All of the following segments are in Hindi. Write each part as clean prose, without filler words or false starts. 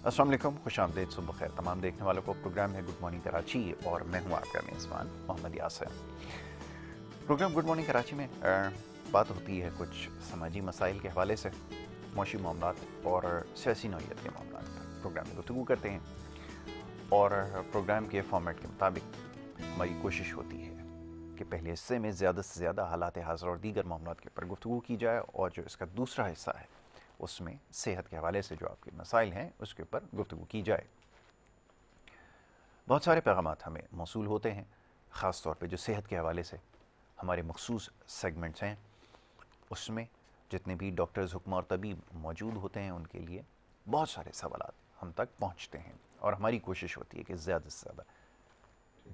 अस्सलाम वालेकुम, खुशामदीद, सुबह खैर तमाम देखने वालों को। प्रोग्राम है गुड मॉर्निंग कराची और मैं हूँ आपका मेज़बान Mohammad Yasir. Programme good morning Karachi में बात होती है कुछ समाजी मसाइल के हवाले से, मौशी मामलात और सियासी नौइयत के मामलात पर प्रोग्राम में गुफ्तगू करते हैं। और प्रोग्राम के फॉर्मेट के मुताबिक हमारी कोशिश होती है कि पहले हिस्से में ज़्यादा से ज़्यादा हालात हाज़िर और दीगर मामलात के ऊपर गुफ्तगू की जाए, और जो इसका दूसरा हिस्सा है उसमें सेहत के हवाले से जो आपके मसाइल हैं उसके ऊपर गुफ्तगू की जाए। बहुत सारे पैगामात हमें मौसूल होते हैं, ख़ास तौर पे जो सेहत के हवाले से हमारे मखसूस सेगमेंट्स हैं, उसमें जितने भी डॉक्टर्स हुक्म और तबीब मौजूद होते हैं उनके लिए बहुत सारे सवालात हम तक पहुंचते हैं, और हमारी कोशिश होती है कि ज़्यादा से ज़्यादा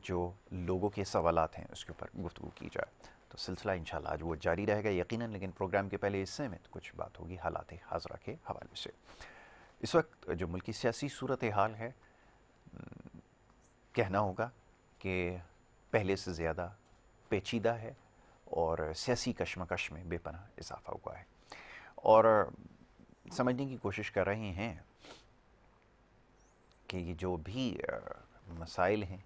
जो लोगों के सवालात हैं उसके ऊपर गुफ्तगू की जाए। तो सिलसिला इंशाल्लाह आज वो जारी रहेगा यकीनन, लेकिन प्रोग्राम के पहले हिस्से में तो कुछ बात होगी हालात हाज़रा के हवाले से। इस वक्त जो मुल्की सियासी सूरत हाल है, कहना होगा कि पहले से ज़्यादा पेचीदा है और सियासी कशमकश में बेपनाह इजाफा हुआ है, और समझने की कोशिश कर रहे हैं कि ये जो भी मसाइल हैं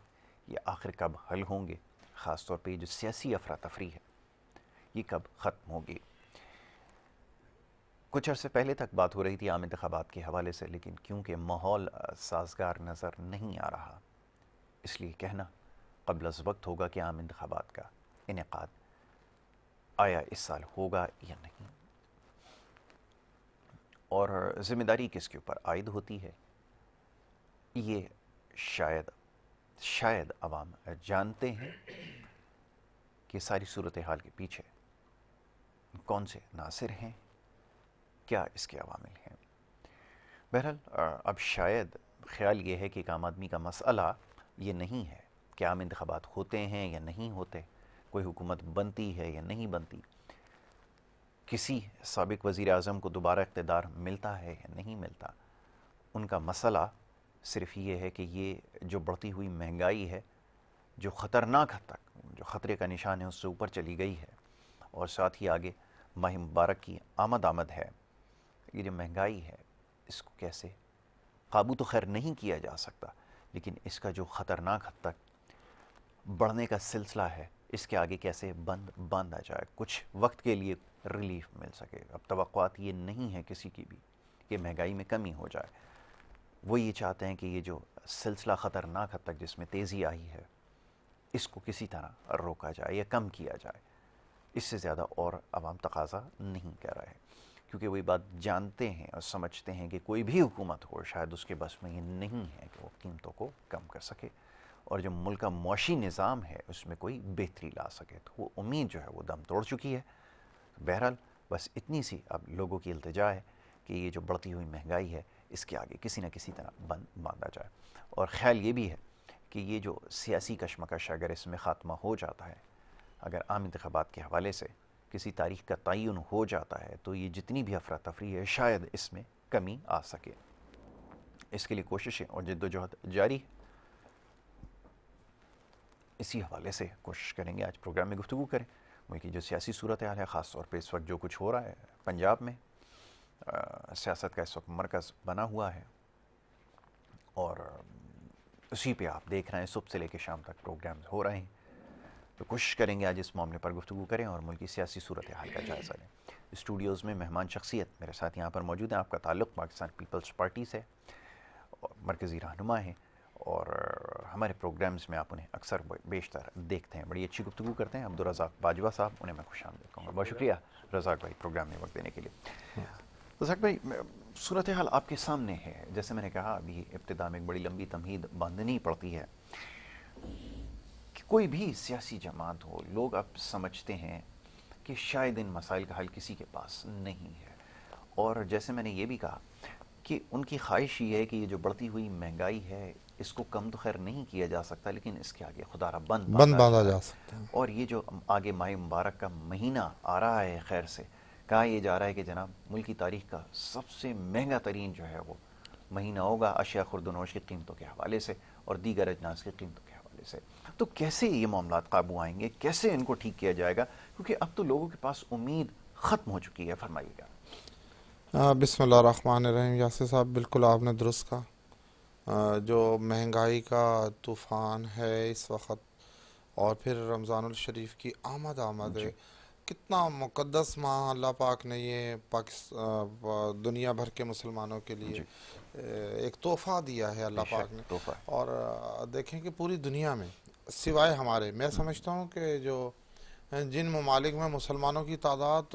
ये आखिर कब हल होंगे, ख़ास तौर पे ये जो सियासी अफरा तफरी है ये कब ख़त्म होगी। कुछ अर्से पहले तक बात हो रही थी आम इंतखाबात के हवाले से, लेकिन क्योंकि माहौल साजगार नज़र नहीं आ रहा, इसलिए कहना क़ब्ल अज़ वक्त होगा कि आम इंतखाबात का इनेकाद आया इस साल होगा या नहीं, और ज़िम्मेदारी किसके ऊपर आयद होती है ये शायद अवाम जानते हैं कि सारी सूरत हाल के पीछे कौन से नासिर हैं, क्या इसके अवामिल हैं। बहरहाल अब शायद ख्याल ये है कि एक आम आदमी का मसला ये नहीं है कि आम इंतखाबात होते हैं या नहीं होते, कोई हुकूमत बनती है या नहीं बनती, किसी साबिक वज़ीर आज़म को दोबारा इक़्तिदार मिलता है या नहीं मिलता। उनका मसला सिर्फ़ ये है कि ये जो बढ़ती हुई महंगाई है, जो ख़तरनाक हद तक जो ख़तरे का निशान है उससे ऊपर चली गई है, और साथ ही आगे माह मुबारक की आमद है, ये जो महंगाई है इसको कैसे काबू तो खैर नहीं किया जा सकता, लेकिन इसका जो ख़तरनाक हद तक बढ़ने का सिलसिला है इसके आगे कैसे बांधा जाए, कुछ वक्त के लिए रिलीफ मिल सके। अब तवक्कुआत ये नहीं है किसी की भी कि महंगाई में कमी हो जाए, वो ये चाहते हैं कि ये जो सिलसिला ख़तरनाक हद तक जिसमें तेज़ी आई है इसको किसी तरह रोका जाए या कम किया जाए। इससे ज़्यादा और आवाम तकाज़ा नहीं कर रहा है, क्योंकि वही बात जानते हैं और समझते हैं कि कोई भी हुकूमत हो शायद उसके बस में ये नहीं है कि वो कीमतों को कम कर सके, और जो मुल्क का मुआशी निज़ाम है उसमें कोई बेहतरी ला सके। तो वो उम्मीद जो है वो दम तोड़ चुकी है। बहरहाल बस इतनी सी अब लोगों की इल्तिजा है कि ये जो बढ़ती हुई महंगाई है इसके आगे किसी न किसी तरह बांधा जाए, और ख्याल ये भी है कि ये जो सियासी कशमकश अगर इसमें ख़ात्मा हो जाता है, अगर आम इंतखाबात के हवाले से किसी तारीख़ का तयन हो जाता है, तो ये जितनी भी अफरा तफरी है शायद इसमें कमी आ सके। इसके लिए कोशिशें और जद्दोजहद जारी है। इसी हवाले से कोशिश करेंगे आज प्रोग्राम में गुफ्तगू करें। मुल्क की जो सियासी सूरत हाल है, ख़ास तौर पर इस वक्त जो कुछ हो रहा है पंजाब में, सियासत का इस वक्त मरकज़ बना हुआ है, और उसी पे आप देख रहे हैं सुबह से लेकर शाम तक प्रोग्राम्स हो रहे हैं। तो कोशिश करेंगे आज इस मामले पर गुफ्तगू करें और मुल्क की सियासी सूरत हाल का जायज़ा लें। स्टूडियोज़ में मेहमान शख्सियत मेरे साथ यहाँ पर मौजूद हैं। आपका ताल्लुक़ पाकिस्तान पीपल्स पार्टी से, और मरकज़ी रहनुमा हैं, और हमारे प्रोग्राम्स में आप उन्हें अक्सर बेशतर देखते हैं। बड़ी अच्छी गुफ्तगू करते हैं अब्दुल रज़ाक बाजवा साहब, उन्हें मैं खुशामदीद कहूँगा। बहुत शुक्रिया रज़ाक भाई प्रोग्राम में वक्त देने के लिए। रज़ाक भाई, सूरत हाल आपके सामने है, जैसे मैंने कहा अभी इब्तिदा में एक बड़ी लंबी तमहीद बांधनी पड़ती है कि कोई भी सियासी जमात हो, लोग अब समझते हैं कि शायद इन मसाइल का हल किसी के पास नहीं है, और जैसे मैंने ये भी कहा कि उनकी ख्वाहिश ये है कि ये जो बढ़ती हुई महंगाई है इसको कम तो खैर नहीं किया जा सकता, लेकिन इसके आगे खुदारा बंद बांधा बांधा जाए। जा सकता है। और ये जो आगे माह मुबारक का महीना आ रहा है, खैर से कहा यह जा रहा है कि जनाब मुल्क की तारीख का सबसे महंगा तरीन जो है वो महीना होगा अशिया खुर्दनोश की कीमतों के हवाले से और दीगर अजनास की कीमतों के हवाले से। तो कैसे ये मामला काबू आएंगे, कैसे इनको ठीक किया जाएगा, क्योंकि अब तो लोगों के पास उम्मीद ख़त्म हो चुकी है। फरमाइएगा। बिस्मिल्लाहिर्रहमानिर्रहीम। यासिर साहब, बिल्कुल आपने दुरुस्त कहा। जो महंगाई का तूफान है इस वक्त, और फिर रमज़ानुल शरीफ की आमद है। जी। कितना मुक़द्दस माह अल्लाह पाक ने ये दुनिया भर के मुसलमानों के लिए जी। एक तोहफ़ा दिया है अल्लाह बेशक पाक ने। तोहफा है। और देखें कि पूरी दुनिया में सिवाय हमारे, मैं समझता हूँ कि जो जिन ममालिक में मुसलमानों की तादाद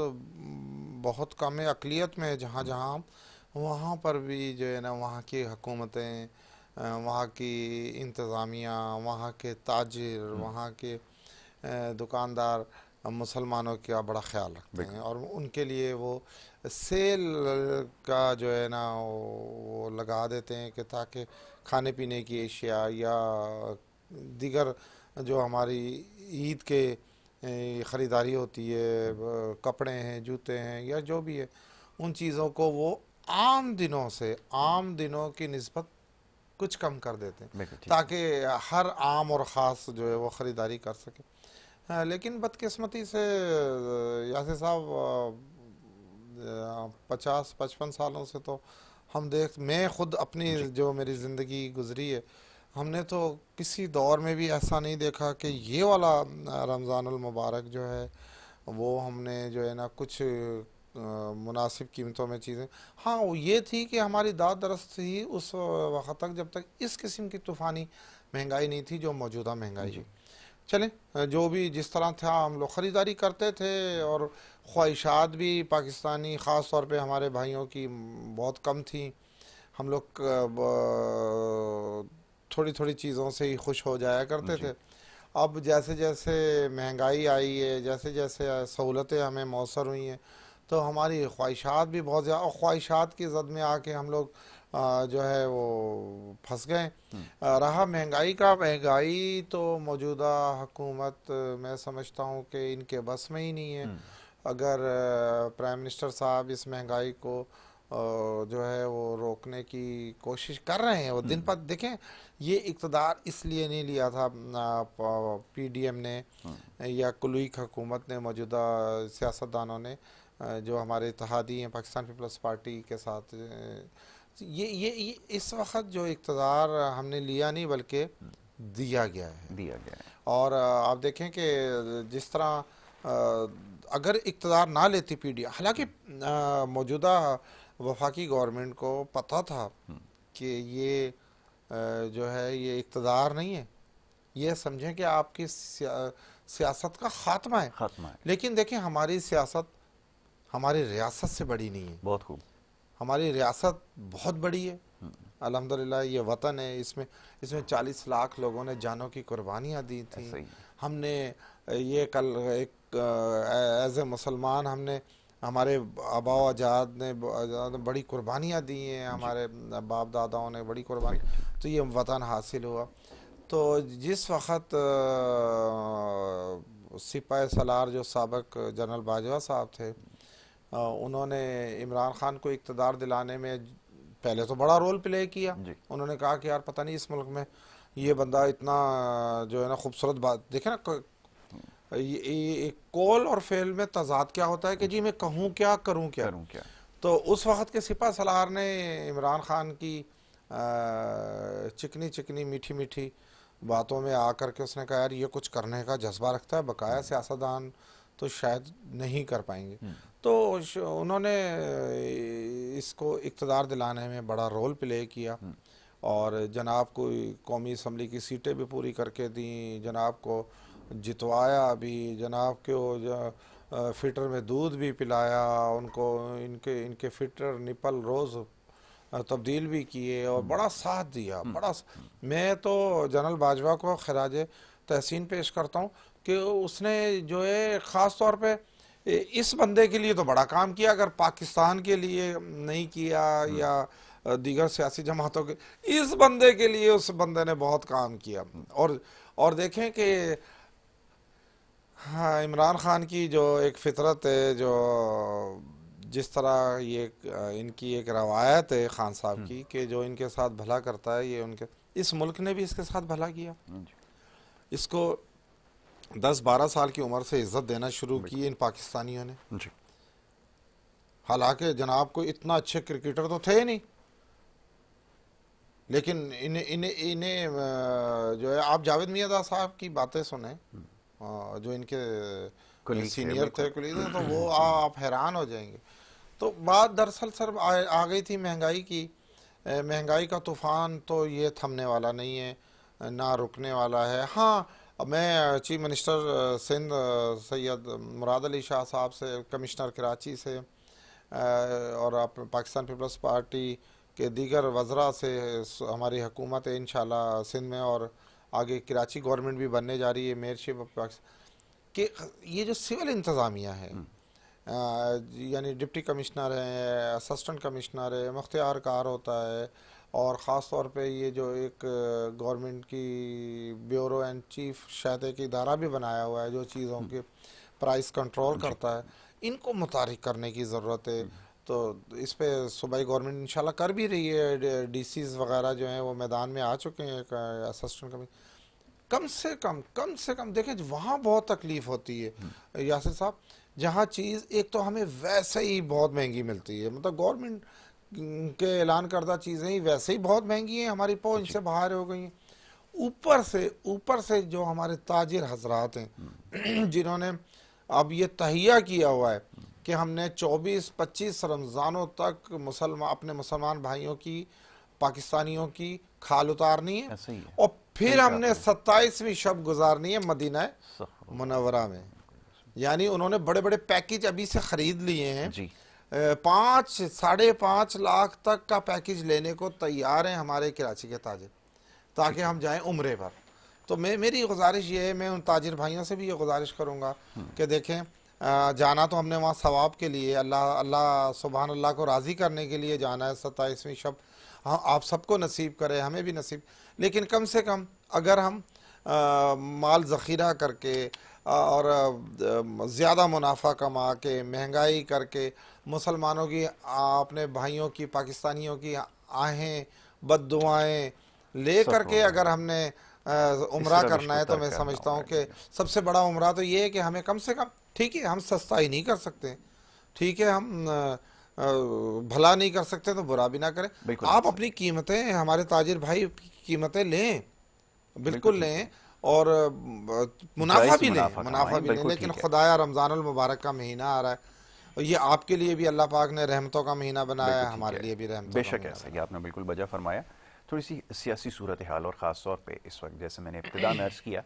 बहुत कम है, अक़लियत में है जहाँ जहाँ हम, वहाँ पर भी जो है ना वहाँ की हुकूमतें, वहाँ की इंतज़ामिया, वहाँ के ताजिर, वहाँ के दुकानदार मुसलमानों का बड़ा ख्याल रखते हैं, बिल्कुल। और उनके लिए वो सेल का जो है ना वो लगा देते हैं कि ताकि खाने पीने की अशिया या दीगर जो हमारी ईद के ख़रीदारी होती है, कपड़े हैं, जूते हैं, या जो भी है, उन चीज़ों को वो आम दिनों से, आम दिनों की निस्बत कुछ कम कर देते हैं, बिल्कुल ठीक है। ताकि हर आम और ख़ास जो है वो ख़रीदारी कर सके। हाँ, लेकिन बदकिस्मती से यासिर साहब 50-55 सालों से तो हम देख, मैं खुद अपनी जी। जो मेरी ज़िंदगी गुजरी है, हमने तो किसी दौर में भी ऐसा नहीं देखा कि ये वाला रमज़ानुल मुबारक जो है वो हमने जो है ना कुछ मुनासिब कीमतों में चीज़ें। हाँ, वो ये थी कि हमारी दाद दरस्त ही उस वक़्त तक जब तक इस किस्म की तूफ़ानी महंगाई नहीं थी जो मौजूदा महंगाई जी। है। चलें, जो भी जिस तरह था हम लोग ख़रीदारी करते थे, और ख्वाहिशात भी पाकिस्तानी ख़ास तौर पे हमारे भाइयों की बहुत कम थी। हम लोग थोड़ी थोड़ी चीज़ों से ही खुश हो जाया करते जी। थे। अब जैसे जैसे महंगाई आई है, जैसे जैसे सहूलतें हमें मौसर हुई हैं, तो हमारी ख्वाहिशात भी बहुत ज़्यादा, और ख्वाहिशात की ज़द में आके हम लोग जो है वो फंस गए। रहा महंगाई का, महंगाई तो मौजूदा हुकूमत, मैं समझता हूँ कि इनके बस में ही नहीं है। अगर प्राइम मिनिस्टर साहब इस महंगाई को जो है वो रोकने की कोशिश कर रहे हैं, वो दिन पर देखें, ये इक़्तिदार इसलिए नहीं लिया था पीडीएम ने या कुलीग हुकूमत ने, मौजूदा सियासतदानों ने, जो हमारे इत्तेहादी हैं पाकिस्तान पीपल्स पार्टी के साथ, ये इस वक्त जो इक़्तिदार हमने लिया नहीं, बल्कि दिया गया है। दिया गया है। और आप देखें कि जिस तरह अगर इक़्तिदार ना लेती पीडीएम, हालांकि मौजूदा वफाकी गवर्नमेंट को पता था कि ये जो है ये इक़्तिदार नहीं है, ये समझें कि आपकी सियासत का खात्मा है। खात्मा है। लेकिन देखें, हमारी सियासत हमारी रियासत से बड़ी नहीं है। बहुत खूब। हमारी रियासत बहुत बड़ी है, अल्हम्दुलिल्लाह। ये वतन है, इसमें इसमें 40 लाख लोगों ने जानों की कुर्बानियाँ दी थी। ऐसा ही। हमने ये कल एक एज ए मुसलमान हमने, हमारे आबा अजाद ने बड़ी कुर्बानियाँ दी हैं, जी। हमारे बाप दादाओं ने बड़ी कुर्बानी, बिल्कुल ठीक। तो ये वतन हासिल हुआ। तो जिस वक़्त सिपाही सालार जो साबिक़ जनरल बाजवा साहब थे, उन्होंने इमरान खान को इक़्तिदार दिलाने में पहले तो बड़ा रोल प्ले किया। जी। उन्होंने कहा कि यार पता नहीं इस मुल्क में ये बंदा इतना जो है ना खूबसूरत, बात देखे ना, ये कौल और फेल में तजाद क्या होता है कि जी मैं कहूँ क्या करूँ क्या। करूं क्या। तो उस वक़्त के सिपा सलार ने इमरान खान की चिकनी चिकनी मीठी मीठी बातों में आकर के उसने कहा यार ये कुछ करने का जज्बा रखता है, बकाया सियासतदान तो शायद नहीं कर पाएंगे। तो उन्होंने इसको इक़्तिदार दिलाने में बड़ा रोल प्ले किया, और जनाब को कौमी असम्बली की सीटें भी पूरी करके दी, जनाब को जितवाया भी, जनाब को फिल्टर में दूध भी पिलाया, उनको इनके इनके फिल्टर निपल रोज़ तब्दील भी किए, और बड़ा साथ दिया, मैं तो जनरल बाजवा को खराज तहसीन पेश करता हूँ कि उसने जो है ख़ास तौर पे इस बंदे के लिए तो बड़ा काम किया, अगर पाकिस्तान के लिए नहीं किया या दीगर सियासी जमातों के, इस बंदे के लिए उस बंदे ने बहुत काम किया। और देखें कि हाँ, इमरान खान की जो एक फितरत है, जो जिस तरह ये इनकी एक रवायत है खान साहब की कि जो इनके साथ भला करता है, ये उनके, इस मुल्क ने भी इसके साथ भला किया। जी। इसको 10-12 साल की उम्र से इज्जत देना शुरू की बिल्कुल। इन पाकिस्तानियों ने। जी। हालांकि जनाब को इतना अच्छे क्रिकेटर तो थे नहीं, लेकिन इन्हें इन्हें इन्हें जो है, आप जावेद मियाँदाद साहब की बातें सुने, जो इनके कुलीग थे सीनियर बिल्कुल। थे, कुलीग थे, तो वो आप हैरान हो जाएंगे। तो बात दरअसल सर आ गई थी महंगाई की। महंगाई का तूफान तो ये थमने वाला नहीं है, ना रुकने वाला है। हाँ, मैं चीफ मिनिस्टर सिंध सैयद मुराद अली शाह साहब से, कमिश्नर कराची से, और आप पाकिस्तान पीपल्स पार्टी के दीगर वज़रा से हमारी हुकूमत है इंशाल्लाह सिंध में, और आगे कराची गवर्नमेंट भी बनने जा रही है मेयरशिप ऑफ पाकिस्तान, कि ये जो सिविल इंतज़ामिया है, यानी डिप्टी कमिश्नर है, असिस्टेंट कमिश्नर है, मुख्तियार कार होता है, और ख़ास तौर पे ये जो एक गवर्नमेंट की ब्यूरो एंड चीफ शायद एक इदारा भी बनाया हुआ है जो चीज़ों के प्राइस कंट्रोल जी। करता है, इनको मुतारिक करने की ज़रूरत है। तो इस पे सूबाई गवर्नमेंट इंशाल्लाह कर भी रही है। डीसीज वगैरह जो हैं वो मैदान में आ चुके हैं, असिस्टेंट कमिश्नर। कम से कम देखें, वहाँ बहुत तकलीफ होती है यासिर साहब, जहाँ चीज़ एक तो हमें वैसे ही बहुत महंगी मिलती है, मतलब गवर्नमेंट के ऐलान करदा चीज़ें ही वैसे ही बहुत महंगी हैं, हमारी पहुंच जी। से बाहर हो गई हैं। ऊपर से जो हमारे ताजिर हजरात हैं जिन्होंने अब ये तहिया किया हुआ है कि हमने 24-25 रमज़ानों तक अपने मुसलमान भाइयों की, पाकिस्तानियों की खाल उतारनी है, ऐसा ही है। और फिर सही कहा हमने आपने। 27वीं शब गुजारनी है मदीना मुनव्वरा में। यानी उन्होंने बड़े बड़े पैकेज अभी से ख़रीद लिए हैं। जी। 5-5.5 लाख तक का पैकेज लेने को तैयार हैं हमारे कराची के ताजिर, ताकि ठीक है। हम जाएं उम्रे पर। तो मेरी गुजारिश ये है, मैं उन ताजिर भाइयों से भी ये गुजारिश करूँगा कि देखें, जाना तो हमने वहाँ सवाब के लिए, अल्लाह अल्लाह सुबहान अल्लाह को राज़ी करने के लिए जाना है। 27वीं शब हाँ आप सबको नसीब करे, हमें भी नसीब, लेकिन कम से कम अगर हम माल ज़ख़ीरा करके और ज़्यादा मुनाफा कमा के, महंगाई करके, मुसलमानों की, अपने भाइयों की, पाकिस्तानियों की आहें बद्दुआएँ ले करके अगर हमने इस उम्रा रविश करना को है, तो तर्क मैं करना समझता होगा हूँ कि जी। सबसे बड़ा उम्रा तो ये है कि हमें कम से कम, ठीक है हम सस्ता ही नहीं कर सकते, ठीक है हम भला नहीं कर सकते तो बुरा भी ना करें। बिल्कुल आप नहीं सर। अपनी कीमतें, हमारे ताजिर भाई की कीमतें लें, बिल्कुल बिल्कुल ठीक है। लें, और मुनाफा जायज़ भी लें, मुनाफा मुनाफा कमाएं, भी लें। बिल्कुल लेकिन ठीक है। खुदाया रमज़ानुल मुबारक का महीना आ रहा है, और ये आपके लिए भी अल्लाह पाक ने रहमतों का महीना बनाया बिल्कुल है, ठीक हमारे है। लिए भी रहमतों का बेशक महीना ऐसा ही बनाया आपने बिल्कुल बजा फरमाया। थोड़ी सी सियासी सूरत हाल, और ख़ास तौर पे इस वक्त जैसे मैंने इब्तिदा में अर्ज़ किया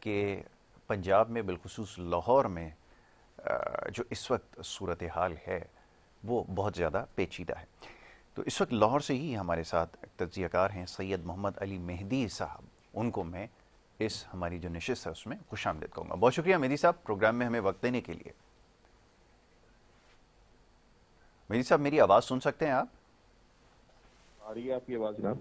कि पंजाब में बिलखुसूस लाहौर में जो इस वक्त सूरत हाल है वो बहुत ज़्यादा पेचीदा है। तो इस वक्त लाहौर से ही हमारे साथ तज्ज़ियाकार हैं सैयद मोहम्मद अली मेहदी साहब। उनको मैं इस हमारी जो नशिस्त है उसमें खुशामदीद कहूँगा। बहुत शुक्रिया मेहदी साहब प्रोग्राम में हमें वक्त देने के लिए। मेहदी साहब मेरी आवाज़ सुन सकते हैं आप? आ रही है आपकी आवाज़ जनाब?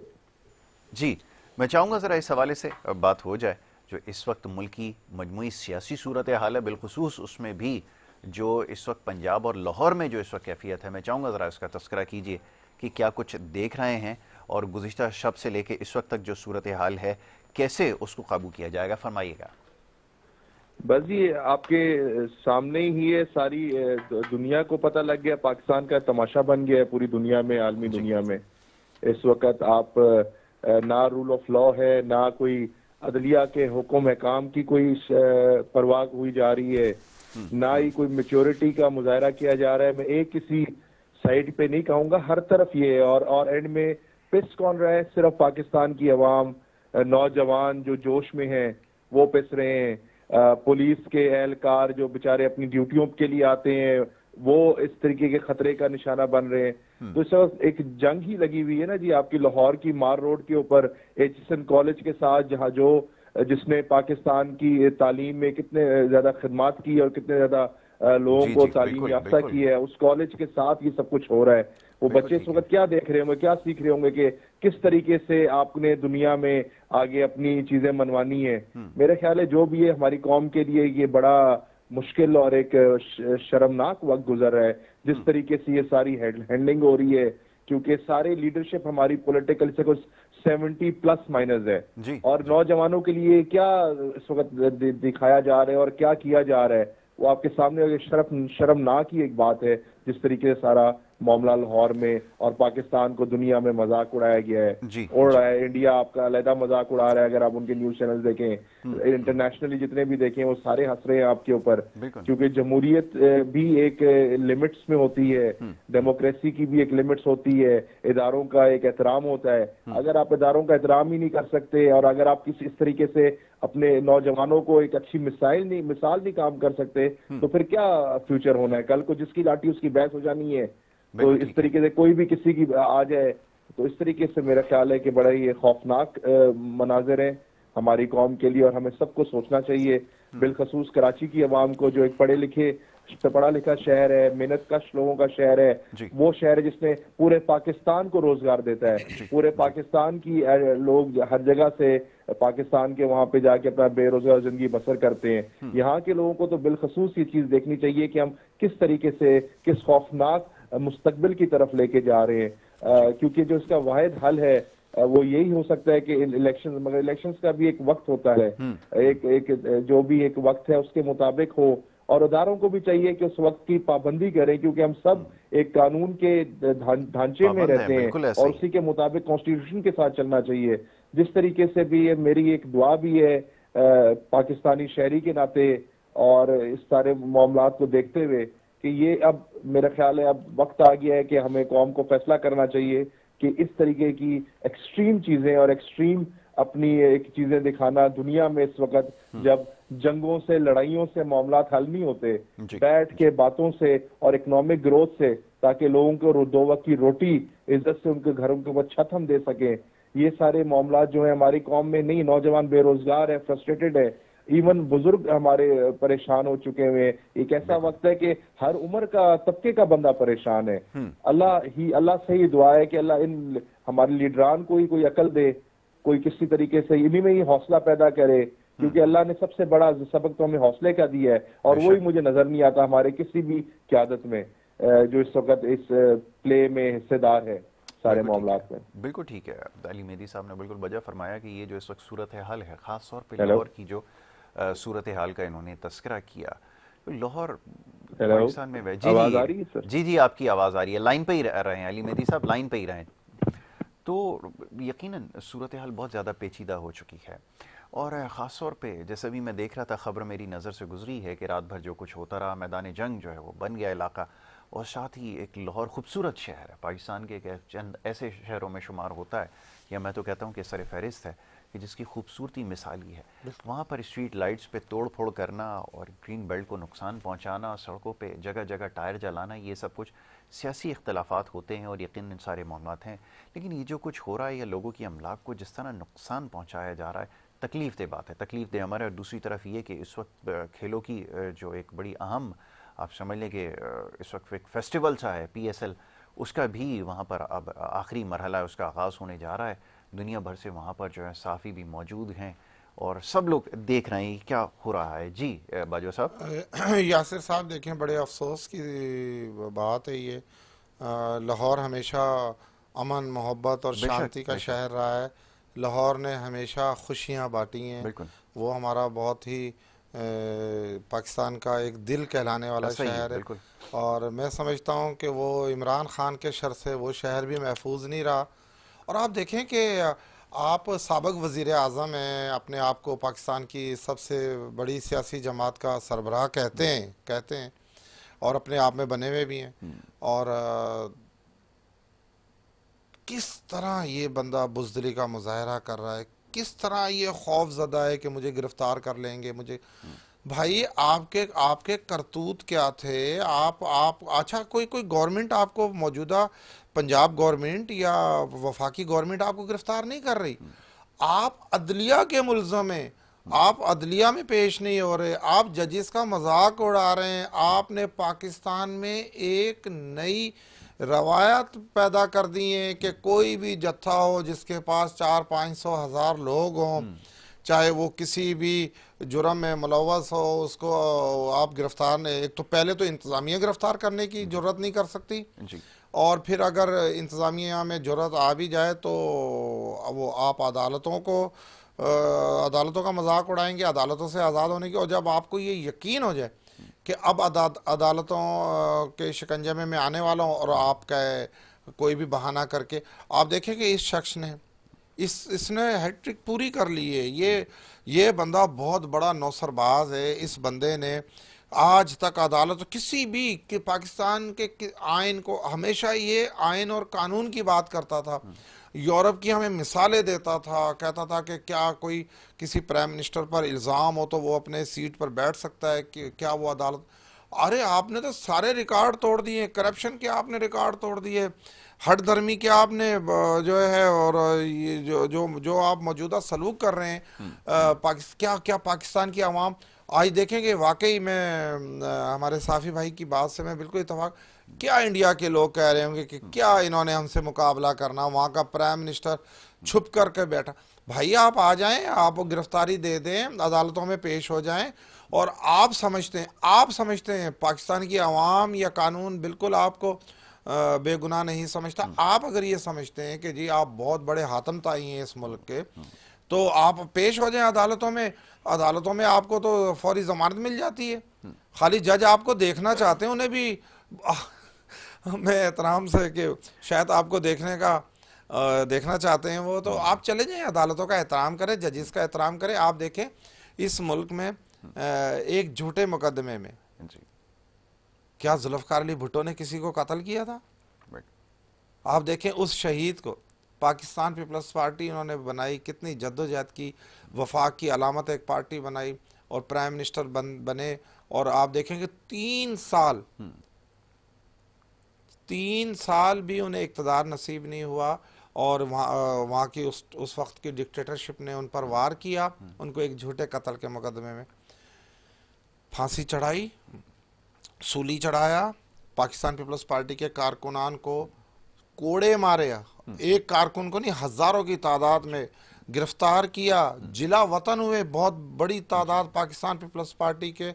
जी, मैं चाहूँगा ज़रा इस हवाले से बात हो जाए, जो इस वक्त मुल्क की मजमूई सियासी सूरत हाल है, बिलखुसूस उसमें भी जो इस वक्त पंजाब और लाहौर में जो इस वक्त कैफियत है, मैं चाहूँगा ज़रा इसका तस्करा कीजिए कि क्या कुछ देख रहे हैं, और गुज़िश्ता शब से लेकर इस वक्त तक जो सूरत हाल है कैसे उसको काबू किया जाएगा, फरमाइएगा। बस ये आपके सामने ही है, सारी दुनिया को पता लग गया, पाकिस्तान का तमाशा बन गया है पूरी दुनिया में, आलमी जी। दुनिया में। इस वक्त आप ना रूल ऑफ लॉ है, ना कोई अदलिया के हुक्म हकाम की कोई परवाह हुई जा रही है, ना ही कोई मेच्योरिटी का मुजाहरा किया जा रहा है। मैं एक किसी साइड पे नहीं कहूंगा, हर तरफ ये है। और एंड में पिस कौन रहा है? सिर्फ पाकिस्तान की अवाम, नौजवान जो जोश में हैं वो पिस रहे हैं। पुलिस के एहलकार जो बेचारे अपनी ड्यूटियों के लिए आते हैं वो इस तरीके के खतरे का निशाना बन रहे हैं। तो इस वक्त एक जंग ही लगी हुई है ना जी, आपकी लाहौर की मार रोड के ऊपर एचएसएन कॉलेज के साथ, जहाँ जिसने पाकिस्तान की तालीम में कितने ज्यादा खिदमत की और कितने ज्यादा लोगों जी को जी, तालीम बिल्कुल याफ्ता बिल्कुल की है, उस कॉलेज के साथ ये सब कुछ हो रहा है। वो बिल्कुल बच्चे इस ठीक है। वक्त क्या देख रहे होंगे, क्या सीख रहे होंगे कि किस तरीके से आपने दुनिया में आगे अपनी चीजें मनवानी है। मेरा ख्याल है जो भी है हमारी कौम के लिए ये बड़ा मुश्किल और एक शर्मनाक वक्त गुजर रहा है, जिस तरीके से ये सारी हैंडलिंग हो रही है, क्योंकि सारी लीडरशिप हमारी पॉलिटिकल से कुछ 70+ माइनस है। जी और जी। नौजवानों के लिए क्या इस वक्त दिखाया जा रहा है और क्या किया जा रहा है, वो आपके सामने शर्मनाक ही एक बात है, जिस तरीके से सारा मामला लाहौर में, और पाकिस्तान को दुनिया में मजाक उड़ाया गया है, जी, उड़ रहा है। इंडिया आपका अलहदा मजाक उड़ा रहा है, अगर आप उनके न्यूज चैनल देखें, इंटरनेशनली जितने भी देखें, वो सारे हंस रहे हैं आपके ऊपर, बिल्कुल। क्योंकि जमहूरियत भी एक लिमिट्स में होती है, डेमोक्रेसी की भी एक लिमिट्स होती है, इदारों का एक एहतराम होता है। अगर आप इदारों का एहतराम ही नहीं कर सकते, और अगर आप किसी इस तरीके से अपने नौजवानों को एक अच्छी मिसाल नहीं काम कर सकते, तो फिर क्या फ्यूचर होना है? कल को जिसकी लाठी उसकी बहस हो जानी है। तो इस तरीके से कोई भी किसी की आ जाए, तो इस तरीके से मेरा ख्याल है कि बड़ा ही खौफनाक मनाजिर है हमारी कौम के लिए, और हमें सबको सोचना चाहिए, बिलखसूस कराची की आवाम को, जो एक पढ़ा लिखा शहर है, मेहनत कश लोगों का शहर है, वो शहर है जिसने पूरे पाकिस्तान को रोजगार देता है। पूरे पाकिस्तान की लोग हर जगह से पाकिस्तान के वहां पे जाके अपना बेरोजगार जिंदगी बसर करते हैं। यहाँ के लोगों को तो बिलखसूस ये चीज देखनी चाहिए कि हम किस तरीके से, किस खौफनाक मुस्तकबिल की तरफ लेके जा रहे हैं, क्योंकि जो इसका वाहिद हल है वो यही हो सकता है कि इलेक्शन, मगर इलेक्शंस का भी एक वक्त होता है, एक जो भी एक वक्त है उसके मुताबिक हो, और इदारों को भी चाहिए कि उस वक्त की पाबंदी करें, क्योंकि हम सब एक कानून के ढांचे में रहते हैं, और उसी के मुताबिक कॉन्स्टिट्यूशन के साथ चलना चाहिए। जिस तरीके से भी ये मेरी एक दुआ भी है पाकिस्तानी शहरी के नाते, और इस सारे मामलात को देखते हुए, कि ये अब मेरा ख्याल है अब वक्त आ गया है कि हमें कौम को फैसला करना चाहिए कि इस तरीके की एक्सट्रीम चीजें और एक्सट्रीम अपनी एक चीजें दिखाना दुनिया में इस वक्त, जब जंगों से, लड़ाइयों से मामलात हल नहीं होते, बैठ के बातों से और इकोनॉमिक ग्रोथ से, ताकि लोगों को 2 वक्त की रोटी इज्जत से उनके घरों के ऊपर छत हम दे सकें, ये सारे मामलात जो है हमारी कौम में नहीं। नौजवान बेरोजगार है, फ्रस्ट्रेटेड है, इवन बुजुर्ग हमारे परेशान हो चुके हुए। एक ऐसा वक्त है कि हर उम्र का तबके का बंदा परेशान है। अल्लाह से ही दुआ है कि अल्लाह इन हमारे लीडरान को ही कोई अकल दे, कोई किसी तरीके से इन्हीं में ही हौसला पैदा करे, क्योंकि अल्लाह ने सबसे बड़ा सबक तो हमें हौसले का दिया है, और वही मुझे नजर नहीं आता हमारे किसी भी क़यादत में जो इस वक्त इस प्ले में हिस्सेदार है सारे मामलात में। बिल्कुल ठीक है। अली मेहदी साहब ने बिल्कुल वजह फरमाया कि ये जो इस वक्त सूरत हाल है, खास तौर पे लाहौर की जो सूरत हाल का इन्होंने तस्करा किया, तो लाहौर पाकिस्तान में आवाज आ रही है सर? जी आपकी आवाज़ आ रही है, लाइन पे ही रहे हैं अली मेहदी साहब, लाइन पे ही रहें। तो यकीनन सूरत हाल बहुत ज़्यादा पेचीदा हो चुकी है, और ख़ास तौर पे जैसे भी मैं देख रहा था, ख़बर मेरी नज़र से गुजरी है कि रात भर जो कुछ होता रहा, मैदान जंग जो है वो बन गया इलाका, और साथ ही एक लाहौर खूबसूरत शहर है, पाकिस्तान के एक चंद ऐसे शहरों में शुमार होता है, या मैं तो कहता हूँ कि सर फहरिस्त है, कि जिसकी खूबसूरती मिसाली है। वहाँ पर स्ट्रीट लाइट्स पे तोड़ फोड़ करना और ग्रीन बेल्ट को नुकसान पहुँचाना, सड़कों पे जगह जगह टायर जलाना, ये सब कुछ सियासी इख्तलाफात होते हैं और यकीनन सारे मामलात हैं, लेकिन ये जो कुछ हो रहा है या लोगों की अमलाक को जिस तरह नुकसान पहुँचाया जा रहा है, तकलीफ दे बात है, तकलीफ दे हमारे। और दूसरी तरफ ये कि इस वक्त खेलों की जो एक बड़ी अहम, आप समझ लें कि इस वक्त एक फेस्टिवल सा है PSL, उसका भी वहाँ पर अब आखिरी मरहला है, उसका आगाज़ होने जा रहा है। दुनिया भर से वहाँ पर जो है साफ़ी भी मौजूद हैं, और सब लोग देख रहे हैं क्या हो रहा है। जी बाजवा साहब। यासिर साहब देखें, बड़े अफसोस की बात है ये, लाहौर हमेशा अमन, मोहब्बत और शांति का शहर रहा है। लाहौर ने हमेशा खुशियाँ बांटी हैं, वो हमारा बहुत ही पाकिस्तान का एक दिल कहलाने वाला शहर है, और मैं समझता हूँ कि वो इमरान खान के शर से वो शहर भी महफूज नहीं रहा। और आप देखें कि आप साबिक़ वज़ीर आज़म हैं, अपने आप को पाकिस्तान की सबसे बड़ी सियासी जमात का सरबराह कहते हैं, और अपने आप में बने हुए भी हैं, और किस तरह ये बंदा बुज़दिली का मुजाहरा कर रहा है, किस तरह ये खौफज़दा है कि मुझे गिरफ्तार कर लेंगे, मुझे। भाई आपके करतूत क्या थे? आप अच्छा, कोई गवर्नमेंट आपको, मौजूदा पंजाब गवर्नमेंट या वफाकी गवर्नमेंट आपको गिरफ्तार नहीं कर रही, आप अदलिया के मुल्ज़म हैं, आप अदलिया में पेश नहीं हो रहे, आप जजेस का मजाक उड़ा रहे हैं। आपने पाकिस्तान में एक नई रवायत पैदा कर दी है कि कोई भी जत्था हो जिसके पास 400-500 हज़ार लोग हों, चाहे वो किसी भी जुर्म में मुलव्वस हो, उसको आप गिरफ्तार नहीं। एक तो पहले तो इंतज़ामिया गिरफ्तार करने की जरूरत नहीं कर सकती जी, और फिर अगर इंतज़ामिया में जरूरत आ भी जाए तो वो आप अदालतों का मजाक उड़ाएंगे, अदालतों से आज़ाद होने की। और जब आपको ये यकीन हो जाए कि अब अदालतों के शिकंजे में मैं आने वाला हूँ और आपका कोई भी बहाना करके। आप देखें कि इस शख्स ने इसने हैट्रिक पूरी कर ली है। ये बंदा बहुत बड़ा नौसरबाज है। इस बंदे ने आज तक अदालत किसी भी कि पाकिस्तान के आइन को, हमेशा ये आइन और कानून की बात करता था, यूरोप की हमें मिसालें देता था, कहता था कि क्या कोई किसी प्राइम मिनिस्टर पर इल्ज़ाम हो तो वो अपने सीट पर बैठ सकता है, कि क्या वो अदालत। अरे आपने तो सारे रिकॉर्ड तोड़ दिए, करप्शन के आपने रिकॉर्ड तोड़ दिए, हट धर्मी के आपने जो है, और ये जो जो जो आप मौजूदा सलूक कर रहे हैं क्या क्या पाकिस्तान की आवाम आज देखेंगे। वाकई में हमारे साफ़ी भाई की बात से मैं बिल्कुल इत्तेफाक, क्या इंडिया के लोग कह रहे होंगे कि क्या इन्होंने हमसे मुकाबला करना, वहाँ का प्राइम मिनिस्टर छुप करके बैठा। भाई आप आ जाएं, आप गिरफ्तारी दे दें, अदालतों में पेश हो जाएं, और आप समझते हैं पाकिस्तान की आवाम या कानून बिल्कुल आपको बेगुनाह नहीं समझता। आप अगर ये समझते हैं कि जी आप बहुत बड़े हातम ताई हैं इस मुल्क के, तो आप पेश हो जाएं अदालतों में। अदालतों में आपको तो फौरी जमानत मिल जाती है। खाली जज आपको देखना चाहते हैं, उन्हें भी मैं एहतराम से कि शायद आपको देखना चाहते हैं वो, तो आप चले जाएं, अदालतों का एहतराम करें, जजेस का एहतराम करें। आप देखें इस मुल्क में एक झूठे मुकदमे में क्या जुल्फ़िकार अली भुट्टो ने किसी को कत्ल किया था। आप देखें उस शहीद को पाकिस्तान पीपल्स पार्टी उन्होंने बनाई, कितनी जद्दोजहद की, वफाक की अलामत एक पार्टी बनाई और प्राइम मिनिस्टर बने। और आप देखेंगे 3 साल भी उन्हें इक़्तिदार नसीब नहीं हुआ, और वहाँ की उस वक्त की डिक्टेटरशिप ने उन पर वार किया, उनको एक झूठे कत्ल के मुकदमे में फांसी चढ़ाई, सूली चढ़ाया, पाकिस्तान पीपल्स पार्टी के कारकुनान को कोड़े मारे, एक कारकुन को नहीं हजारों की तादाद में गिरफ्तार किया, जिला वतन हुए बहुत बड़ी तादाद पाकिस्तान पीपल्स पार्टी के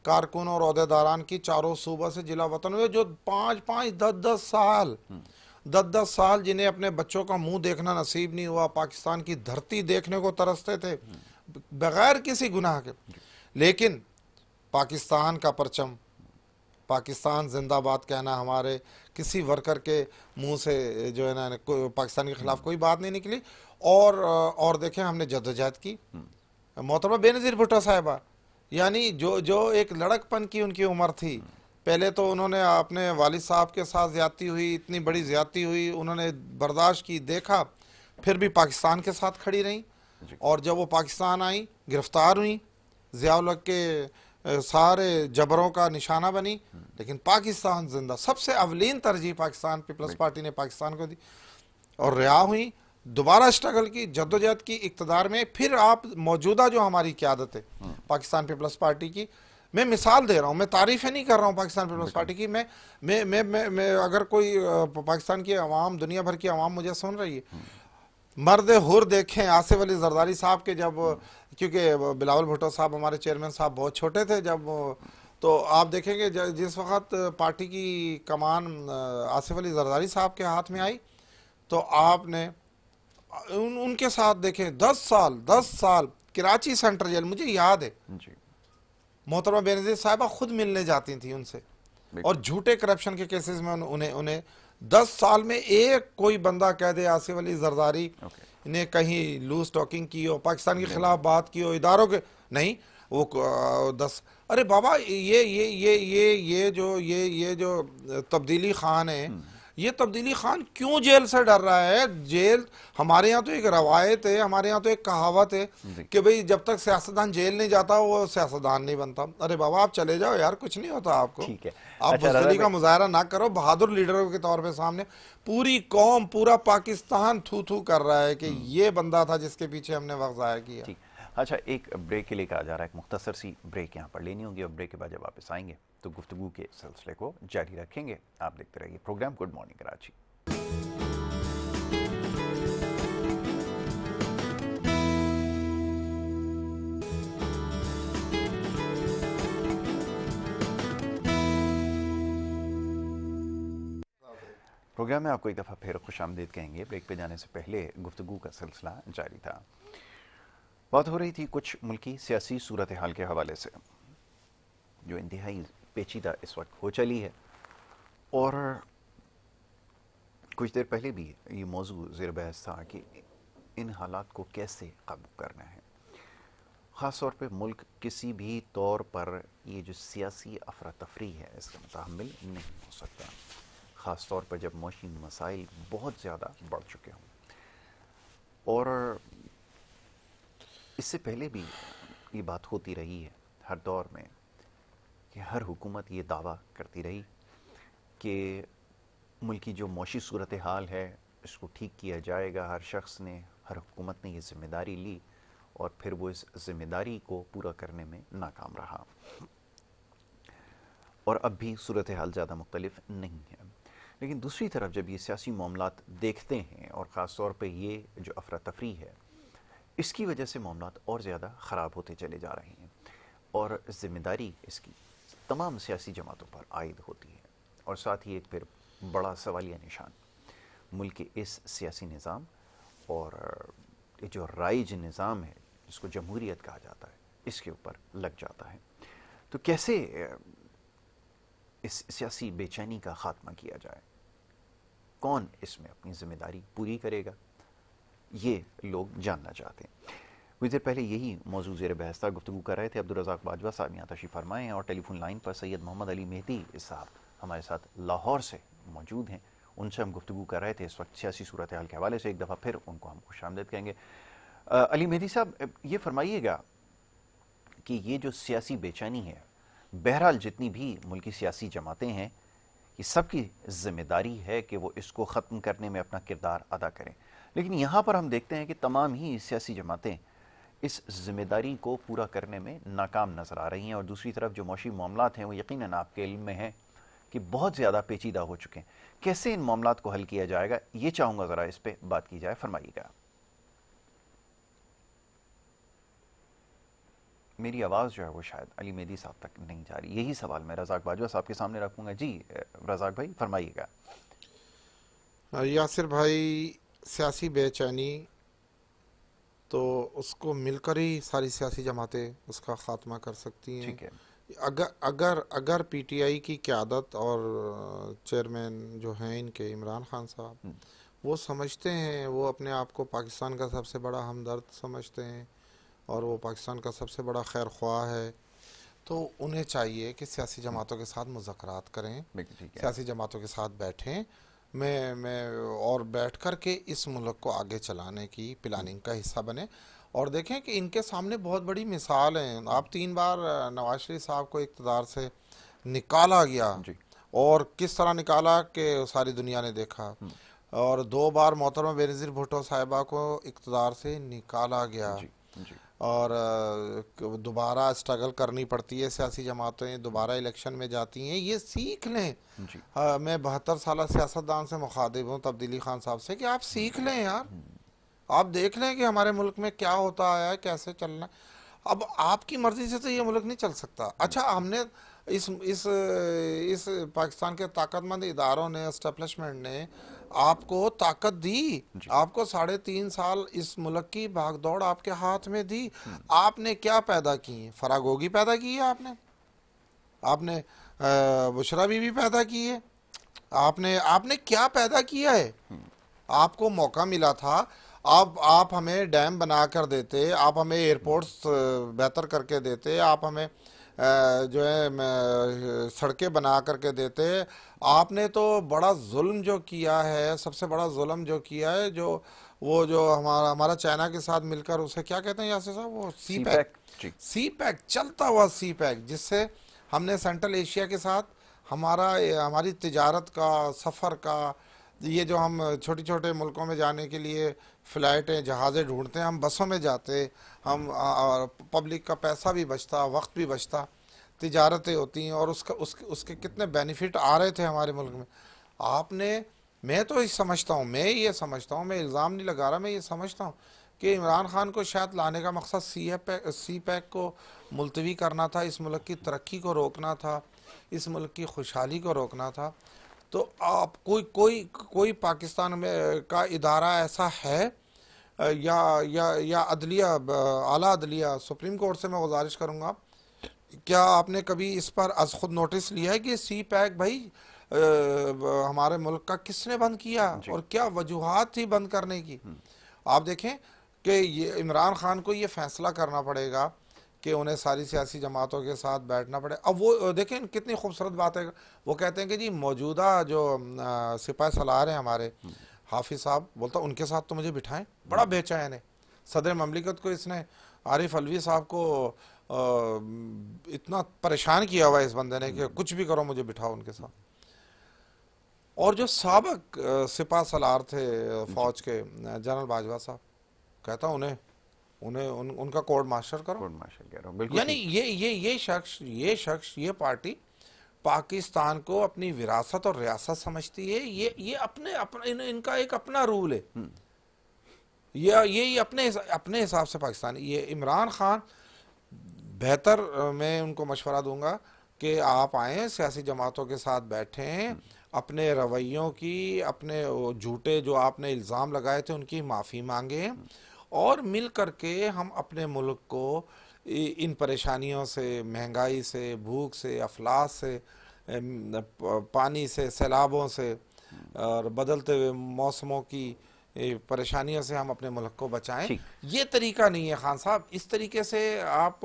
कारकुन और ओहदेदारान की, चारों सूबा से जिला वतन हुए, जो 5-5, 10-10 साल जिन्हें अपने बच्चों का मुंह देखना नसीब नहीं हुआ, पाकिस्तान की धरती देखने को तरसते थे बगैर किसी गुनाह के। लेकिन पाकिस्तान का परचम, पाकिस्तान जिंदाबाद कहना हमारे किसी वर्कर के मुंह से जो है ना, पाकिस्तान के खिलाफ कोई बात नहीं निकली। और देखें हमने जद्दोजहद की। मोहतरमा बेनज़ीर भुट्टो साहिबा, यानी जो एक लड़कपन की उनकी उम्र थी, पहले तो उन्होंने अपने वालिद साहब के साथ ज़्यादती हुई, इतनी बड़ी ज़्यादती हुई, उन्होंने बर्दाश्त की, देखा, फिर भी पाकिस्तान के साथ खड़ी रहीं, और जब वो पाकिस्तान आई गिरफ्तार हुई, ज़िया-उल हक के सारे जबरों का निशाना बनी, लेकिन पाकिस्तान जिंदा, सबसे अवलीन तरजीह पाकिस्तान पीपल्स पार्टी ने पाकिस्तान को दी, और रिहा हुई, दोबारा स्ट्रगल की, जद्दोजहद की, इक़्तिदार में। फिर आप मौजूदा जो हमारी क़यादत है पाकिस्तान पीपल्स पार्टी की, मैं मिसाल दे रहा हूँ, मैं तारीफ़ें नहीं कर रहा हूँ पाकिस्तान पीपल्स पार्टी की। मैं अगर कोई पाकिस्तान की आवाम, दुनिया भर की आवाम मुझे सुन रही है, मर्द हुर देखें आसिफ अली जरदारी साहब के, जब, क्योंकि बिलावल भुट्टो साहब हमारे चेयरमैन साहब बहुत छोटे थे जब, तो आप देखेंगे जिस वक्त पार्टी की कमान आसिफ अली जरदारी साहब के हाथ में आई, तो आपने उनके साथ देखें 10 साल कराची सेंट्रल जेल, मुझे याद है मोहतरमा बेनज़ीर साहिबा खुद मिलने जाती थी उनसे, और झूठे करप्शन के केसेस में उन्हें 10 साल में एक कोई बंदा कह दे आसिफ अली जरदारी ने कहीं लूज टॉकिंग की हो, पाकिस्तान के खिलाफ बात की हो, इदारों के नहीं, वो 10। अरे बाबा ये जो तब्दीली खान है, ये तब्दीली खान क्यों जेल से डर रहा है? जेल, हमारे यहाँ तो एक रवायत है, हमारे यहाँ तो एक कहावत है कि भाई जब तक सियासतदान जेल नहीं जाता वो सियासतदान नहीं बनता। अरे बाबा आप चले जाओ यार, कुछ नहीं होता आपको। ठीक है, आप बुज़दिली का मुजाहरा ना करो, बहादुर लीडरों के तौर पे सामने पूरी कौम, पूरा पाकिस्तान थू थू कर रहा है कि ये बंदा था जिसके पीछे हमने वक्त ज़ाया किया। अच्छा, एक ब्रेक के लिए कहा जा रहा है, एक मुख्तसर सी ब्रेक यहाँ पर लेनी होगी, और ब्रेक के बाद जब वापस आएंगे तो गुफ्तगू के सिलसिले को जारी रखेंगे। आप देखते रहिए programme good morning Karachi. Programme में आपको एक दफ़ा फिर खुशामदीद कहेंगे। ब्रेक पे जाने से पहले गुफ्तगू का सिलसिला जारी था। बात हो रही थी कुछ मुल्की सियासी सूरत हाल के हवाले से। जो इंतहाई पेचीदा इस वक्त हो चली है। और कुछ देर पहले भी ये मौजू ज़ेर बहस था कि इन हालात को कैसे काबू करना है। ख़ास तौर पे मुल्क किसी भी तौर पर ये जो सियासी अफरा तफरी है इसका मुतहम्मिल नहीं हो सकता, ख़ास तौर पर जब मौशी मसाइल बहुत ज़्यादा बढ़ चुके हों। और इससे पहले भी ये बात होती रही है हर दौर में कि हर हुकूमत ये दावा करती रही कि मुल्क की जो मौशी सूरत हाल है इसको ठीक किया जाएगा। हर शख्स ने, हर हुकूमत ने ये ज़िम्मेदारी ली और फिर वो इस ज़िम्मेदारी को पूरा करने में नाकाम रहा। और अब भी सूरत हाल ज़्यादा मुख्तलिफ नहीं है। लेकिन दूसरी तरफ जब ये सियासी मामलात देखते हैं और ख़ास तौर पे ये जो अफरा तफरी है इसकी वजह से मामलात और ज़्यादा ख़राब होते चले जा रहे हैं और ज़िम्मेदारी इसकी तमाम सियासी जमातों पर आयद होती है। और साथ ही एक फिर बड़ा सवालिया निशान मुल्क के इस सियासी निज़ाम और ये जो राइज निज़ाम है जिसको जमहूरियत कहा जाता है इसके ऊपर लग जाता है। तो कैसे इस सियासी बेचैनी का ख़ात्मा किया जाए, कौन इसमें अपनी ज़िम्मेदारी पूरी करेगा, ये लोग जानना चाहते हैं। कुछ देर पहले यही मौजू ज़ेर बहस था, गुफ्तगू कर रहे थे अब्दुल रज़ाक बाजवा साहब यहाँ तशरीफ़ फरमाए हैं और टेलीफोन लाइन पर सैयद मोहम्मद अली मेहदी साहब हमारे साथ लाहौर से मौजूद हैं। उनसे हम गुफ्तगू कर रहे थे इस वक्त सियासी सूरत हाल के हवाले से। एक दफ़ा फिर उनको हम खुशामदीद कहेंगे। अली मेहदी साहब, ये फरमाइएगा कि ये जो सियासी बेचैनी है, बहरहाल जितनी भी मुल्की सियासी जमातें हैं ये सबकी ज़िम्मेदारी है कि वो इसको ख़त्म करने में अपना किरदार अदा करें, लेकिन यहाँ पर हम देखते हैं कि तमाम ही सियासी जमातें इस ज़िम्मेदारी को पूरा करने में नाकाम नज़र आ रही हैं। और दूसरी तरफ जो मौशी मामलात हैं वो यकीनन आपके इल्म में है कि बहुत ज़्यादा पेचीदा हो चुके हैं। कैसे इन मामलात को हल किया जाएगा, ये चाहूँगा ज़रा इस पर बात की जाए, फरमाइएगा। मेरी आवाज़ जो है वो शायद अली मेहदी साहब तक नहीं जा रही। यही सवाल मैं रज़ाक बाजवा साहब के सामने रखूँगा। जी रज़ाक भाई फरमाइएगा। यासिर भाई, सियासी बेचैनी तो उसको मिलकर ही सारी सियासी जमातें उसका ख़ात्मा कर सकती हैं। ठीक है। अगर अगर अगर पीटीआई की क़यादत और चेयरमैन जो हैं इनके इमरान खान साहब, वो समझते हैं, वो अपने आप को पाकिस्तान का सबसे बड़ा हमदर्द समझते हैं और वो पाकिस्तान का सबसे बड़ा खैर ख्वाह है, तो उन्हें चाहिए कि सियासी जमातों के साथ मुज़ाकरात करें, सियासी जमातों के साथ बैठें, मैं और बैठ कर के इस मुल्क को आगे चलाने की प्लानिंग का हिस्सा बने। और देखें कि इनके सामने बहुत बड़ी मिसाल हैं। आप 3 बार नवाज शरीफ साहब को इक़्तिदार से निकाला गया जी। और किस तरह निकाला कि सारी दुनिया ने देखा। और 2 बार मोहतरमा बेनज़ीर भुट्टो साहिबा को इक़्तिदार से निकाला गया। जी। जी। और दोबारा स्ट्रगल करनी पड़ती है, सियासी जमातें दोबारा इलेक्शन में जाती हैं। ये सीख लें। मैं 72 साल सियासतदान से मुखातिब हूँ, तब्दीली खान साहब से, कि आप सीख लें यार, आप देख लें कि हमारे मुल्क में क्या होता आया है, कैसे चलना है। अब आपकी मर्जी से तो ये मुल्क नहीं चल सकता। अच्छा, हमने इस पाकिस्तान के ताकतमंद इदारों ने, एस्टेब्लिशमेंट ने आपको ताकत दी, आपको 3.5 साल इस मुल्क की भागदौड़ आपके हाथ में दी। आपने क्या पैदा की है? फरागोगी पैदा की है आपने बुशरा बीबी पैदा की है, आपने क्या पैदा किया है? आपको मौका मिला था, आप हमें डैम बना कर देते, आप हमें एयरपोर्ट्स बेहतर करके देते, आप हमें जो है सड़कें बना करके देते। आपने तो बड़ा जुल्म जो किया है, सबसे बड़ा जुल्म जो किया है, जो हमारा चाइना के साथ मिलकर, उसे क्या कहते हैं यासिर साहब, वो सी पैक चलता हुआ सी पैक, जिससे हमने सेंट्रल एशिया के साथ हमारी तिजारत का, सफ़र का, ये जो हम छोटे छोटे मुल्कों में जाने के लिए फ़्लाइटें, जहाज़ें ढूंढते हैं, हम बसों में जाते, हम पब्लिक का पैसा भी बचता, वक्त भी बचता, तिजारतें होती हैं, और उसके कितने बेनिफिट आ रहे थे हमारे मुल्क में। मैं तो ये समझता हूँ, मैं इल्ज़ाम नहीं लगा रहा, मैं ये समझता हूँ कि इमरान खान को शायद लाने का मकसद सी पैक को मुलतवी करना था, इस मुल्क की तरक्की को रोकना था, इस मुल्क की खुशहाली को रोकना था। तो आप कोई पाकिस्तान में का इदारा ऐसा है या अदलिया, आला अदलिया, सुप्रीम कोर्ट से मैं गुजारिश करूँगा क्या आपने कभी इस पर आज खुद नोटिस लिया है कि सी पैक भाई हमारे मुल्क का किसने बंद किया जी। और क्या वजूहात थी बंद करने की? आप देखें कि ये इमरान खान को ये फैसला करना पड़ेगा कि उन्हें सारी सियासी जमातों के साथ बैठना पड़े। अब वो देखें कितनी खूबसूरत बात है, वो कहते हैं कि जी मौजूदा जो सिपाही सलार हैं हमारे हाफिज साहब, बोलता उनके साथ तो मुझे बिठाएं, बड़ा बेचैन है। सदर ममलिकत को इसने आरिफ अलवी साहब को इतना परेशान किया हुआ है इस बंदे ने कि कुछ भी करो मुझे बिठाओ उनके साथ। और जो साबक सिपा सलार थे फौज के जनरल बाजवा साहब, कहता उन्हें उन्हें उनका कोर्ट मार्शल करो। कोर्ट मार्शल कह रहा हूँ, बिल्कुल यानी ठीक। ये पार्टी पाकिस्तान को अपनी विरासत और रियासत समझती है। ये इनका एक अपना रूल है। ये अपने हिसाब से पाकिस्तान। ये इमरान खान बेहतर, मैं उनको मशवरा दूंगा कि आप आए सियासी जमातों के साथ बैठें, अपने रवैयों की, अपने झूठे जो आपने इल्ज़ाम लगाए थे उनकी माफ़ी मांगें और मिल करके हम अपने मुल्क को इन परेशानियों से, महंगाई से, भूख से, अफलास से, पानी से, सैलाबों से और बदलते हुए मौसमों की परेशानियों से हम अपने मुल्क को बचाएं। ठीक। ये तरीका नहीं है खान साहब। इस तरीके से आप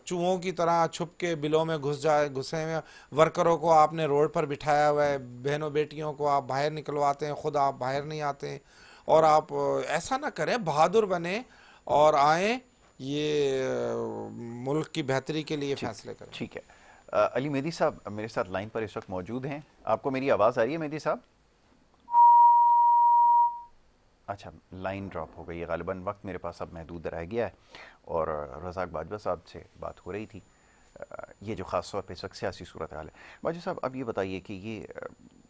चूहों की तरह छुप के बिलों में घुसे हुए वर्करों को आपने रोड पर बिठाया हुआ है, बहनों बेटियों को आप बाहर निकलवाते हैं, खुद आप बाहर नहीं आते हैं। और आप ऐसा ना करें, बहादुर बने और आए, ये मुल्क की बेहतरी के लिए ठीक। फैसले करें। ठीक है। अली मेहदी साहब मेरे साथ लाइन पर इस वक्त मौजूद हैं। आपको मेरी आवाज़ आ रही है मेहदी साहब? अच्छा, लाइन ड्रॉप हो गई है गालिबन। वक्त मेरे पास अब महदूद रह गया है और रज़ाक बाजवा साहब से बात हो रही थी। ये जो ख़ास तौर पे इस वक्त सियासी सूरत हाल है। बाजवा साहब अब ये बताइए कि ये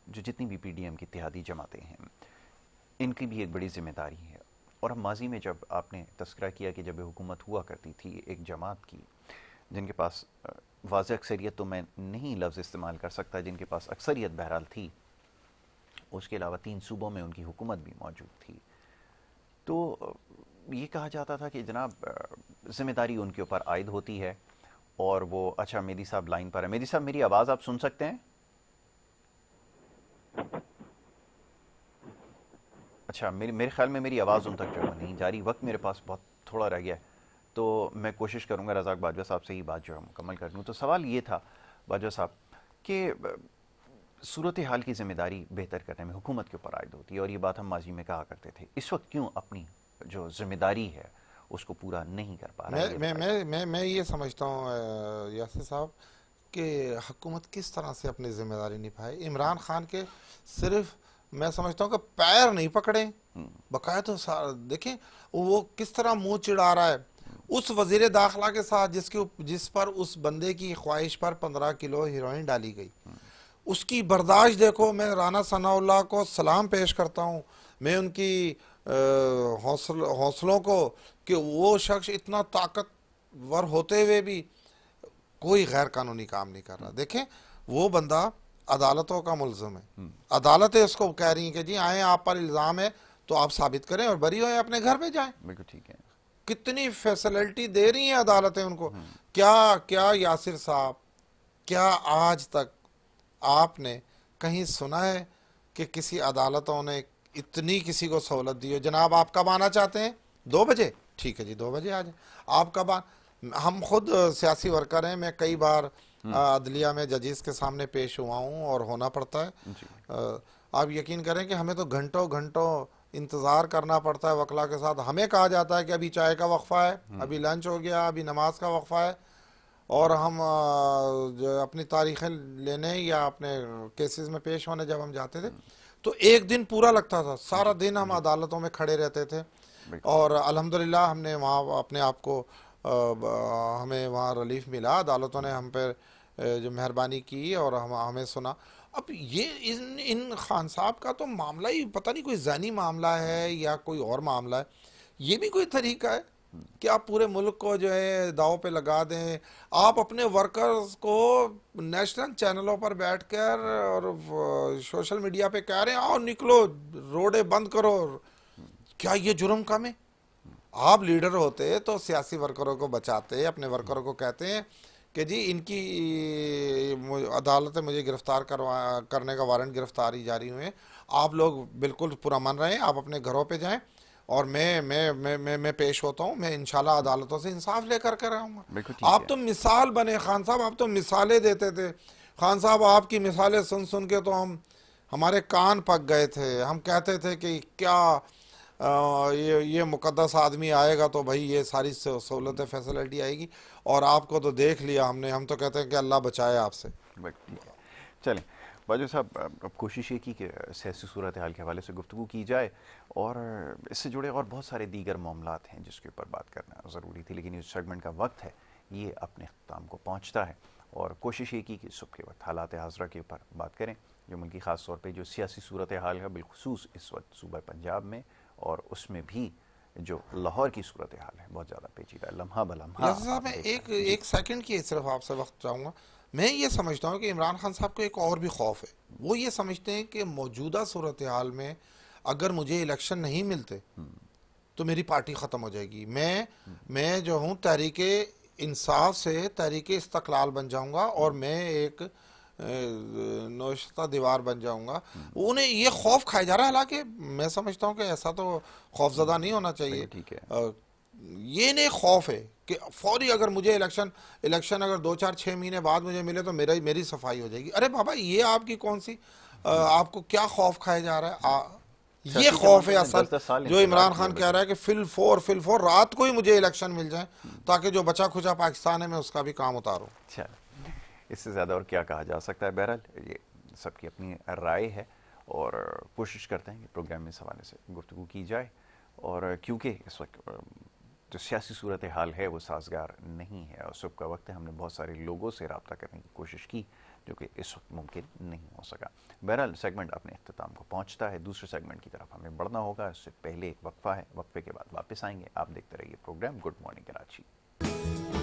जो जितनी भी PDM की इत्तेहादी जमातें हैं, इनकी भी एक बड़ी ज़िम्मेदारी है। और अब माजी में जब आपने तस्करा किया कि जब हुकूमत हुआ करती थी एक जमात की जिनके पास वाज़ेह अक्सरियत तो मैं नहीं लफ्ज़ इस्तेमाल कर सकता, जिनके पास अक्सरियत बहरहाल थी, उसके अलावा 3 सूबों में उनकी हुकूमत भी मौजूद थी, तो ये कहा जाता था कि जनाब ज़िम्मेदारी उनके ऊपर आयद होती है और वो। अच्छा, मेहदी साहब लाइन पर है। मेहदी साहब मेरी आवाज़ आप सुन सकते हैं? अच्छा, मेरे ख्याल में मेरी आवाज़ उन तक जो है नहीं जा रही। वक्त मेरे पास बहुत थोड़ा रह गया है, तो मैं कोशिश करूँगा रज़ाक बाजवा साहब से ही बात जो है मुकम्मल कर लूँ। तो सवाल ये था बाजवा साहब कि सूरत हाल की ज़िम्मेदारी बेहतर करने में हुकूमत के ऊपर आयद होती है और ये बात हम माजी में कहा करते थे। इस वक्त क्यों अपनी जो ज़िम्मेदारी है उसको पूरा नहीं कर पा रहा है? मैं ये समझता हूँ यासिर साहब कि हुकूमत किस तरह से अपनी जिम्मेदारी निभाए। इमरान खान के सिर्फ मैं समझता हूँ कि पैर नहीं पकड़े, बकाया तो देखें वो किस तरह मुंह चिढ़ा रहा है उस वजीर दाखिला के साथ जिस पर उस बंदे की ख्वाहिश पर 15 किलो हीरोइन डाली गई। उसकी बर्दाश्त देखो। मैं राना सनाउल्लाह को सलाम पेश करता हूँ, मैं उनकी हौसलों को कि वो शख्स इतना ताकतवर होते हुए भी कोई गैर कानूनी काम नहीं कर रहा। देखें वो बंदा अदालतों का मुल्ज़िम है, अदालतें उसको कह रही हैं कि जी आए आप पर इल्ज़ाम है तो आप साबित करें और बरी होए अपने घर पे जाएं। बिल्कुल ठीक है। कितनी फैसिलिटी दे रही हैं अदालतें उनको। क्या यासिर साहब, क्या आज तक आपने कहीं सुना है कि किसी अदालतों ने इतनी किसी को सहूलत दी हो? जनाब आप कब आना चाहते हैं? 2 बजे, ठीक है जी 2 बजे आ जाए। आप कब हम खुद सियासी वर्कर हैं, मैं कई बार अदलिया में जजेस के सामने पेश हुआ हूँ और होना पड़ता है। आप यकीन करें कि हमें तो घंटों घंटों इंतज़ार करना पड़ता है वकला के साथ। हमें कहा जाता है कि अभी चाय का वक्फ़ा है, अभी लंच हो गया, अभी नमाज का वक्फ़ा है, और हम जो अपनी तारीखें लेने या अपने केसेस में पेश होने जब हम जाते थे तो एक दिन पूरा लगता था। सारा दिन हम अदालतों में खड़े रहते थे और अल्हम्दुलिल्लाह हमने वहाँ अपने आप को हमें वहाँ रिलीफ मिला। अदालतों ने हम पर जो मेहरबानी की और हमें सुना। अब ये इन खान साहब का तो मामला ही पता नहीं कोई ज़ानी मामला है या कोई और मामला है। ये भी कोई तरीका है कि आप पूरे मुल्क को जो है दाव पे लगा दें? आप अपने वर्कर्स को नेशनल चैनलों पर बैठकर और सोशल मीडिया पे कह रहे हैं आओ निकलो, रोडें बंद करो। क्या ये जुर्म कम है? आप लीडर होते तो सियासी वर्करों को बचाते, अपने वर्करों को कहते हैं कि जी इनकी अदालत मुझे गिरफ्तार करने का वारंट गिरफ्तारी जारी हुए, आप लोग बिल्कुल पूरा मान रहे हैं, आप अपने घरों पे जाएं और मैं पेश होता हूं, मैं इंशाल्लाह अदालतों से इंसाफ लेकर कर आऊंगा। बिल्कुल ठीक आप है। तो मिसाल बने खान साहब, आप तो मिसालें देते थे खान साहब, आपकी मिसालें सुन सुन के तो हमारे कान पक गए थे। हम कहते थे कि क्या ये मुकद्दस आदमी आएगा तो भाई ये सारी सहूलतें फैसिलिटी आएगी, और आपको तो देख लिया हमने। हम तो कहते हैं कि अल्लाह बचाए आपसे। बट ठीक है, चलें बाजू साहब, अब कोशिश ये की कि सियासी सूरत हाल के हवाले से गुफ्तगू की जाए, और इससे जुड़े और बहुत सारे दीगर मामलात हैं जिसके ऊपर बात करना ज़रूरी थी, लेकिन इस सेगमेंट का वक्त है ये अपने अख्ताम को पहुँचता है, और कोशिश ये की कि सुबह के वक्त हालात हाजरा के ऊपर बात करें, जो मुल्की ख़ास तौर पर जो सियासी सूरत हाल है बिलखुसूस इस वक्त सूबा पंजाब में, और उसमें भी जो लाहौर की सूरत हाल है बहुत ज़्यादा पेचीदा है, लम्हा बलम्हा। यासर साहब, मैं एक सेकंड की सिर्फ आपसे वक्त चाहूँगा। मैं ये समझता हूँ कि इमरान खान साहब को एक और भी खौफ है। वो ये समझते हैं कि मौजूदा सूरत हाल में अगर मुझे इलेक्शन नहीं मिलते तो मेरी पार्टी ख़त्म हो जाएगी। मैं जो हूँ तहरीक इंसाफ से तहरीक इस्तकलाल बन जाऊँगा, और मैं एक नौशता दीवार बन जाऊंगा। उन्हें ये खौफ खाया जा रहा है, हालांकि मैं समझता हूँ कि ऐसा तो खौफजदा नहीं होना चाहिए। ठीक है। ये नहीं खौफ है कि फौरी अगर मुझे इलेक्शन अगर 2 4 6 महीने बाद मुझे मिले तो मेरी सफाई हो जाएगी। अरे बाबा, ये आपकी कौन सी आपको क्या खौफ खाया जा रहा है? ये खौफ है असल, जो इमरान खान कह रहा है कि फिल फोर रात को ही मुझे इलेक्शन मिल जाए ताकि जो बचा खुचा पाकिस्तान है मैं उसका भी काम उतारूं। इससे ज़्यादा और क्या कहा जा सकता है। बहरहाल ये सबकी अपनी राय है, और कोशिश करते हैं कि प्रोग्राम में इस हवाले से गुफ्तगू की जाए, और क्योंकि इस वक्त जो सियासी सूरत हाल है वो साजगार नहीं है, और सुबह का वक्त है, हमने बहुत सारे लोगों से रब्ता करने की कोशिश की जो कि इस वक्त मुमकिन नहीं हो सका। बहरहाल सेगमेंट अपने अख्ताम को पहुँचता है, दूसरे सेगमेंट की तरफ हमें बढ़ना होगा। इससे पहले एक वक्फा है, वक्फे के बाद वापस आएंगे। आप देखते रहिए प्रोग्राम गुड मॉर्निंग कराची।